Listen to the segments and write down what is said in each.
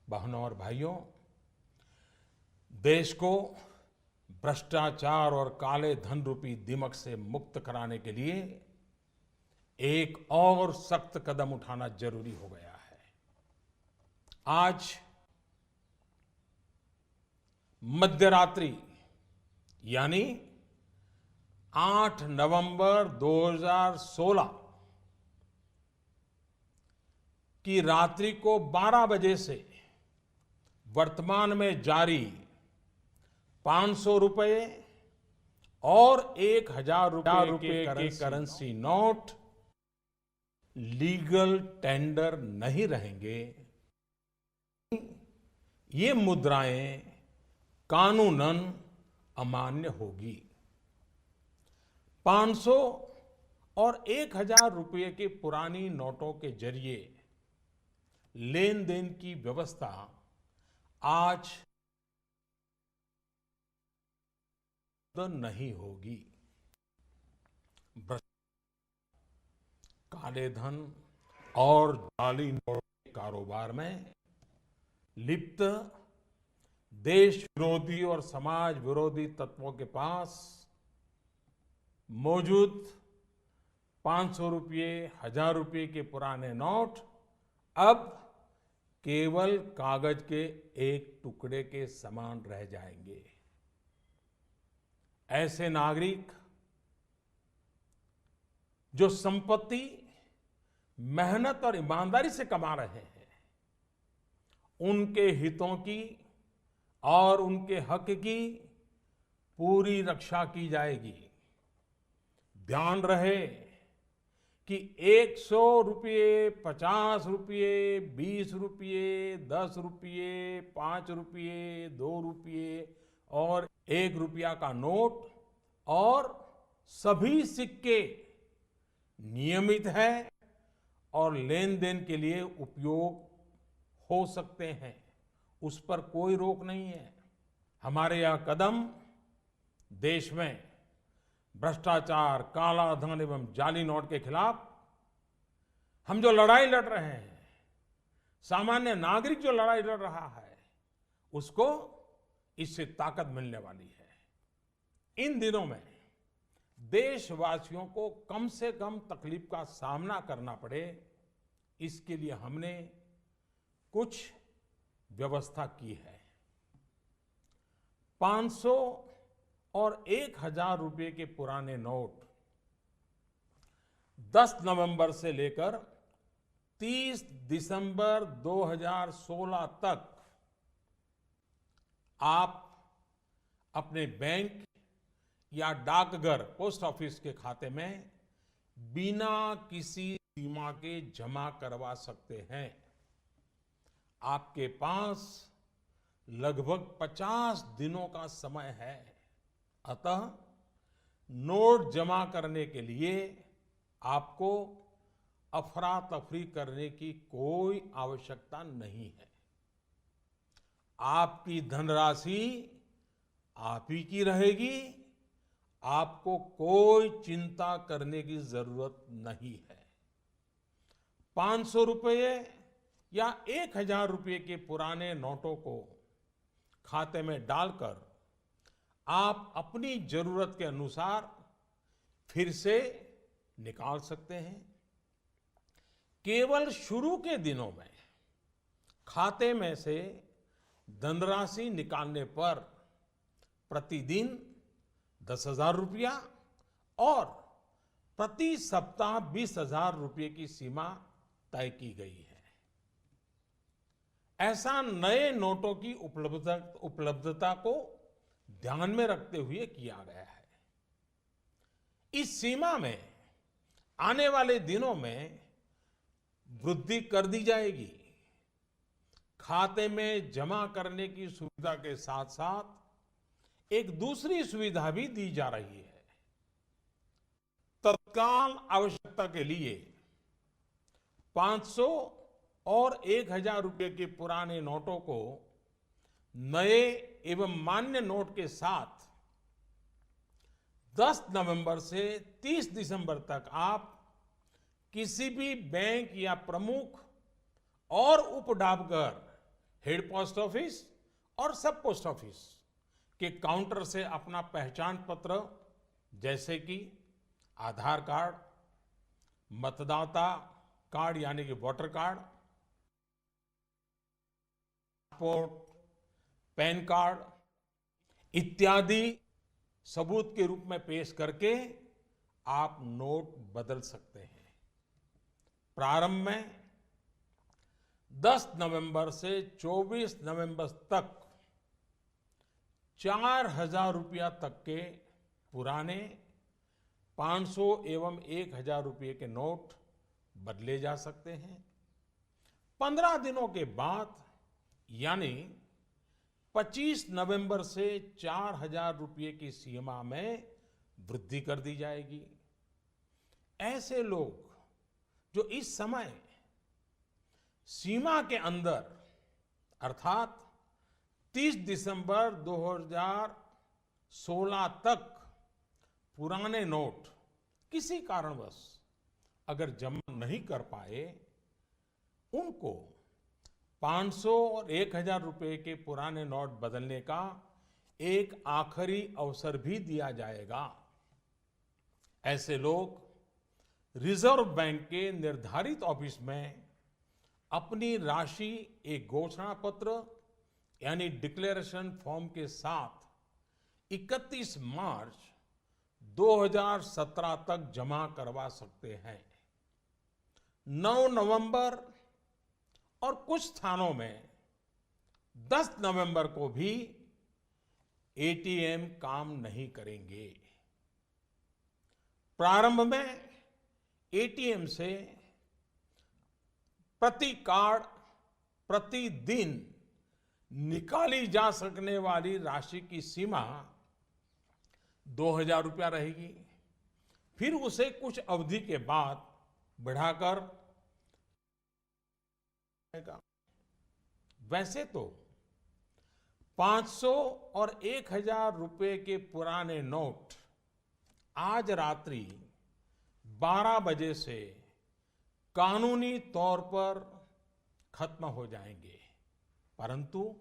बहनों और भाइयों, देश को भ्रष्टाचार और काले धन रूपी दीमक से मुक्त कराने के लिए एक और सख्त कदम उठाना जरूरी हो गया है। आज मध्यरात्रि यानी 8 नवंबर 2016 की रात्रि को 12 बजे से वर्तमान में जारी 500 रुपए और 1000 रुपए के करेंसी नोट लीगल टेंडर नहीं रहेंगे। ये मुद्राएं कानूनन अमान्य होगी। 500 और 1000 रुपए के पुरानी नोटों के जरिए लेन देन की व्यवस्था आज नहीं होगी। काले धन और जाली नोट के कारोबार में लिप्त देश विरोधी और समाज विरोधी तत्वों के पास मौजूद 500 रुपये, 1000 रुपये के पुराने नोट अब केवल कागज के एक टुकड़े के समान रह जाएंगे। ऐसे नागरिक जो संपत्ति मेहनत और ईमानदारी से कमा रहे हैं, उनके हितों की और उनके हक की पूरी रक्षा की जाएगी। ध्यान रहे कि 100 रुपये, 50 रुपये, 20 रुपये, 10 रुपये, 5 रुपये, 2 रुपये और 1 रुपया का नोट और सभी सिक्के नियमित है और लेन देन के लिए उपयोग हो सकते हैं। उस पर कोई रोक नहीं है। हमारे यह कदम देश में भ्रष्टाचार, काला धन एवं जाली नोट के खिलाफ हम जो लड़ाई लड़ रहे हैं, सामान्य नागरिक जो लड़ाई लड़ रहा है, उसको इससे ताकत मिलने वाली है। इन दिनों में देशवासियों को कम से कम तकलीफ का सामना करना पड़े, इसके लिए हमने कुछ व्यवस्था की है। 500 और 1000 रुपये के पुराने नोट 10 नवंबर से लेकर 30 दिसंबर 2016 तक आप अपने बैंक या डाकघर, पोस्ट ऑफिस के खाते में बिना किसी सीमा के जमा करवा सकते हैं। आपके पास लगभग 50 दिनों का समय है। अतः नोट जमा करने के लिए आपको अफरा तफरी करने की कोई आवश्यकता नहीं है। आपकी धनराशि आप ही की रहेगी। आपको कोई चिंता करने की जरूरत नहीं है। 500 रुपये या 1000 रुपये के पुराने नोटों को खाते में डालकर आप अपनी जरूरत के अनुसार फिर से निकाल सकते हैं। केवल शुरू के दिनों में खाते में से धनराशि निकालने पर प्रतिदिन 10,000 रुपया और प्रति सप्ताह 20,000 रुपये की सीमा तय की गई है। ऐसा नए नोटों की उपलब्धता को ध्यान में रखते हुए किया गया है। इस सीमा में आने वाले दिनों में वृद्धि कर दी जाएगी। खाते में जमा करने की सुविधा के साथ साथ एक दूसरी सुविधा भी दी जा रही है। तत्काल आवश्यकता के लिए 500 और 1000 रुपये के पुराने नोटों को नए एवं मान्य नोट के साथ 10 नवंबर से 30 दिसंबर तक आप किसी भी बैंक या प्रमुख और उप डाकघर हेड पोस्ट ऑफिस और सब पोस्ट ऑफिस के काउंटर से अपना पहचान पत्र जैसे कि आधार कार्ड, मतदाता कार्ड यानी कि voter card, passport, pan card इत्यादि सबूत के रूप में पेश करके आप नोट बदल सकते हैं। प्रारंभ में 10 नवंबर से 24 नवंबर तक 4,000 रुपया तक के पुराने 500 एवं 1,000 रुपये के नोट बदले जा सकते हैं। 15 दिनों के बाद यानी 25 नवंबर से 4,000 रुपये की सीमा में वृद्धि कर दी जाएगी। ऐसे लोग जो इस समय सीमा के अंदर अर्थात 30 दिसंबर 2016 तक पुराने नोट किसी कारणवश अगर जमा नहीं कर पाए, उनको 500 और 1,000 रुपए के पुराने नोट बदलने का एक आखिरी अवसर भी दिया जाएगा। ऐसे लोग रिजर्व बैंक के निर्धारित ऑफिस में अपनी राशि एक घोषणा पत्र यानी डिक्लेरेशन फॉर्म के साथ 31 मार्च 2017 तक जमा करवा सकते हैं। 9 नवंबर और कुछ स्थानों में 10 नवंबर को भी एटीएम काम नहीं करेंगे। प्रारंभ में एटीएम से प्रति कार्ड प्रतिदिन निकाली जा सकने वाली राशि की सीमा 2,000 रुपया रहेगी। फिर उसे कुछ अवधि के बाद बढ़ाकर वैसे तो 500 और 1,000 रुपए के पुराने नोट आज रात्रि 12 बजे से कानूनी तौर पर खत्म हो जाएंगे, परंतु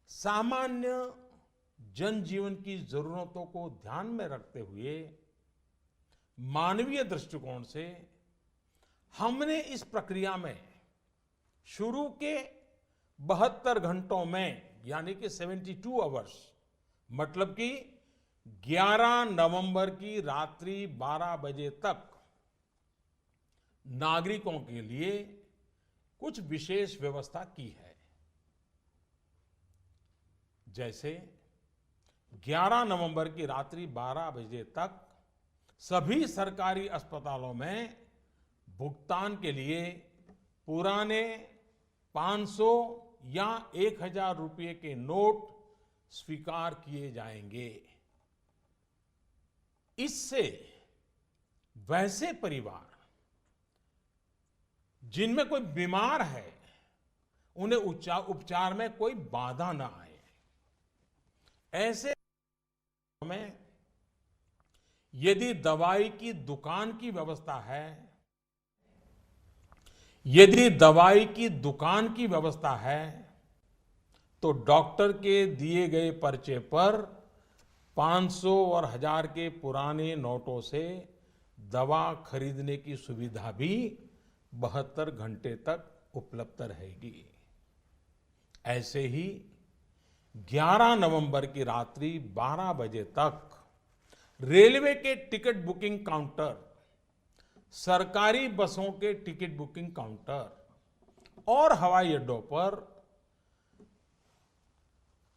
सामान्य जनजीवन की जरूरतों को ध्यान में रखते हुए मानवीय दृष्टिकोण से हमने इस प्रक्रिया में शुरू के 72 घंटों में यानी कि 72 आवर्स मतलब कि 11 नवंबर की रात्रि 12 बजे तक नागरिकों के लिए कुछ विशेष व्यवस्था की है। जैसे 11 नवंबर की रात्रि 12 बजे तक सभी सरकारी अस्पतालों में भुगतान के लिए पुराने 500 या 1,000 रुपये के नोट स्वीकार किए जाएंगे। इससे वैसे परिवार जिनमें कोई बीमार है उन्हें उपचार में कोई बाधा ना आए। ऐसे में यदि दवाई की दुकान की व्यवस्था है, यदि दवाई की दुकान की व्यवस्था है तो डॉक्टर के दिए गए पर्चे पर 500 और 1,000 के पुराने नोटों से दवा खरीदने की सुविधा भी 72 घंटे तक उपलब्ध रहेगी। ऐसे ही 11 नवंबर की रात्रि 12 बजे तक रेलवे के टिकट बुकिंग काउंटर, सरकारी बसों के टिकट बुकिंग काउंटर और हवाई अड्डों पर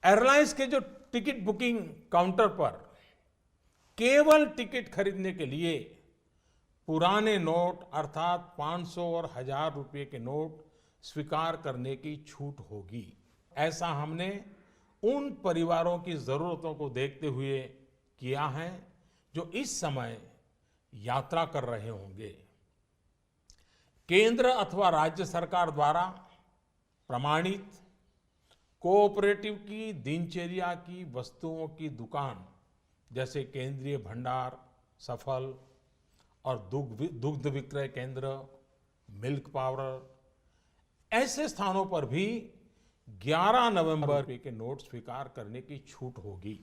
एयरलाइंस के जो टिकट बुकिंग काउंटर पर केवल टिकट खरीदने के लिए पुराने नोट अर्थात 500 और 1,000 रुपये के नोट स्वीकार करने की छूट होगी। ऐसा हमने उन परिवारों की जरूरतों को देखते हुए किया है जो इस समय यात्रा कर रहे होंगे। केंद्र अथवा राज्य सरकार द्वारा प्रमाणित कोऑपरेटिव की दिनचर्या की वस्तुओं की दुकान जैसे केंद्रीय भंडार, सफल और दुग्ध विक्रय केंद्र, मिल्क पाउडर, ऐसे स्थानों पर भी 11 नवंबर के नोट स्वीकार करने की छूट होगी।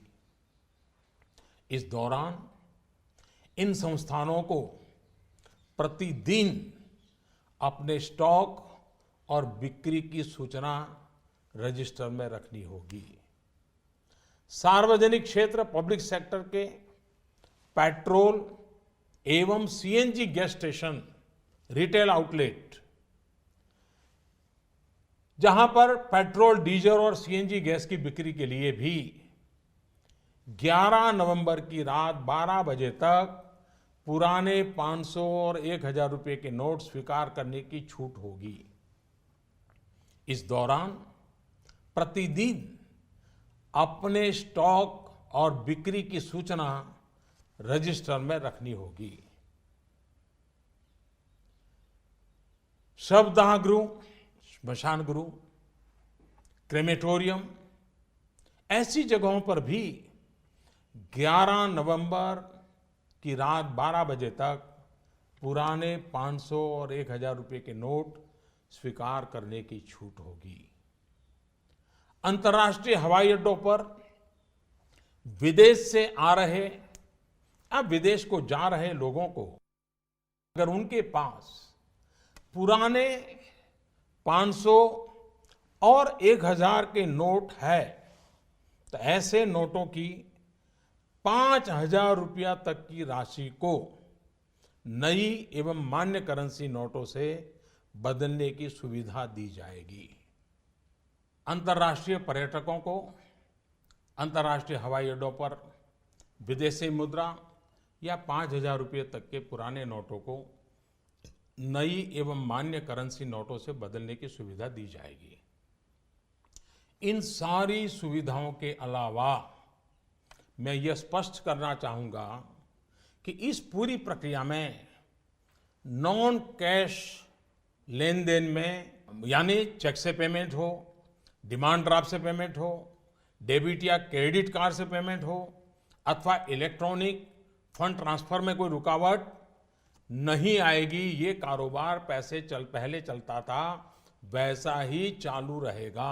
इस दौरान इन संस्थानों को प्रतिदिन अपने स्टॉक और बिक्री की सूचना रजिस्टर में रखनी होगी। सार्वजनिक क्षेत्र पब्लिक सेक्टर के पेट्रोल एवं CNG gas station, retail outlet, जहां पर पेट्रोल, डीजल और सीएनजी गैस की बिक्री के लिए भी 11 नवंबर की रात 12 बजे तक पुराने 500 और 1000 रुपए के नोट स्वीकार करने की छूट होगी। इस दौरान प्रतिदिन अपने स्टॉक और बिक्री की सूचना रजिस्टर में रखनी होगी। शवदाह गृह, श्मशान गृह, क्रेमेटोरियम, ऐसी जगहों पर भी 11 नवंबर की रात 12 बजे तक पुराने 500 और 1000 रुपए के नोट स्वीकार करने की छूट होगी। अंतर्राष्ट्रीय हवाई अड्डों पर विदेश से आ रहे या विदेश को जा रहे लोगों को अगर उनके पास पुराने 500 और 1000 के नोट है तो ऐसे नोटों की 5000 रुपया तक की राशि को नई एवं मान्य करेंसी नोटों से बदलने की सुविधा दी जाएगी। अंतर्राष्ट्रीय पर्यटकों को अंतर्राष्ट्रीय हवाई अड्डों पर विदेशी मुद्रा या 5000 रुपये तक के पुराने नोटों को नई एवं मान्य करेंसी नोटों से बदलने की सुविधा दी जाएगी। इन सारी सुविधाओं के अलावा मैं यह स्पष्ट करना चाहूंगा कि इस पूरी प्रक्रिया में नॉन कैश लेन देन में, यानी चेक से पेमेंट हो, डिमांड ड्राफ्ट से पेमेंट हो, डेबिट या क्रेडिट कार्ड से पेमेंट हो अथवा इलेक्ट्रॉनिक फंड ट्रांसफर में कोई रुकावट नहीं आएगी। ये कारोबार पहले चलता था वैसा ही चालू रहेगा।